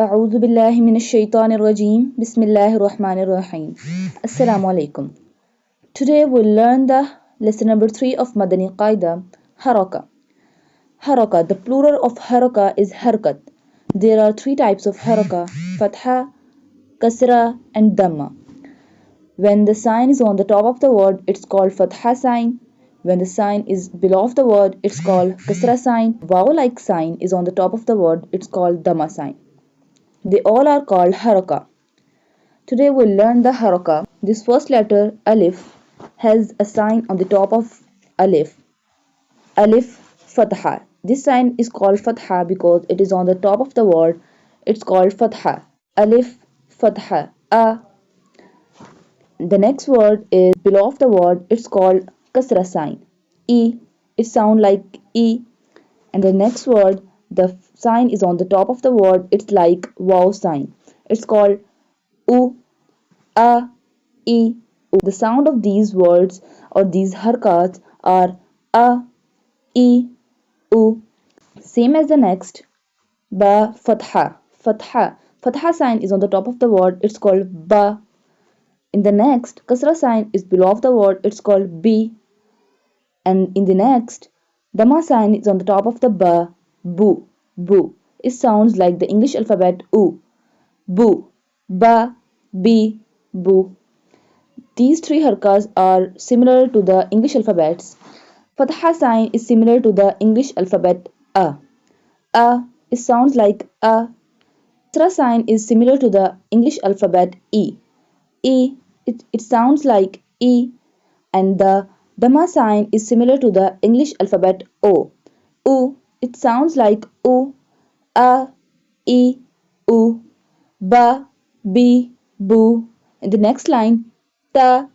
أعوذ بالله من الشيطان الرجيم بسم الله الرحمن الرحيم Assalamu alaikum. Today we'll learn the lesson number 3 of Madani Qaida, harakah. Harakah, the plural of harakah is harakat. There are three types of harakah: fataha, qasrah and dammah. When the sign is on the top of the word, it's called fataha sign. When the sign is below of the word, it's called qasrah sign. Vowel-like sign is on the top of the word, it's called dammah sign. They all are called harakah. Today we'll learn the harakah. This first letter, alif, has a sign on the top of alif. Alif fataha. This sign is called fataha because it is on the top of the word. It's called fataha. Alif fataha. A. The next word is below of the word. It's called qasrah sign. E. It sounds like E. And the next word, the sign is on the top of the word. It's like wow sign. It's called U, A, E, U. The sound of these words or these harakats are A, E, U. Same as the next. Ba, fatha. Fatha. Fatha sign is on the top of the word. It's called Ba. In the next, qasrah sign is below of the word. It's called B. And in the next, dammah sign is on the top of the ba. Bu. Bu. It sounds like the English alphabet U. Bu. Ba. Bi. Bu. These three harakahs are similar to the English alphabets. Fatha sign is similar to the English alphabet A. A. It sounds like A. Qasrah sign is similar to the English alphabet E. E. It sounds like E. And the dammah sign is similar to the English alphabet O. U. It sounds like U. A. E. U. Ba. Bi. Bu. In the next line, ta.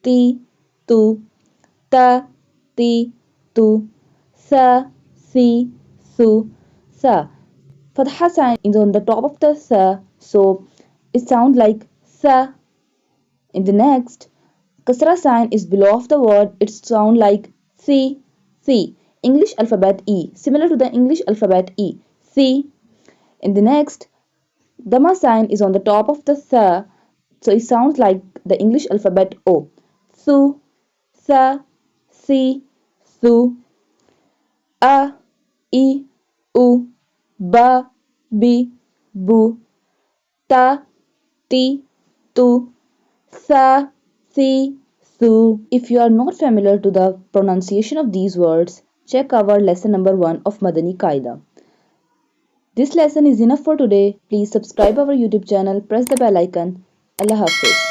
Ti. Tu. Ta. Ti. Tu. Sa. Si. Su. Sa. Fatha sign is on the top of the sa, so it sounds like sa. In the next, qasrah sign is below of the word. It sounds like si. Si. English alphabet E, similar to the English alphabet E. Si. In the next, dammah sign is on the top of the sa, so it sounds like the English alphabet O. Su. Sa. Si. Su. A. E. U. Ba. Bi. Bu. Ta. Ti. Tu. Sa. Si. Su. If you are not familiar to the pronunciation of these words, check our lesson number 1 of Madani Qaida. This lesson is enough for today. Please subscribe our YouTube channel, press the bell icon. Allah Hafiz.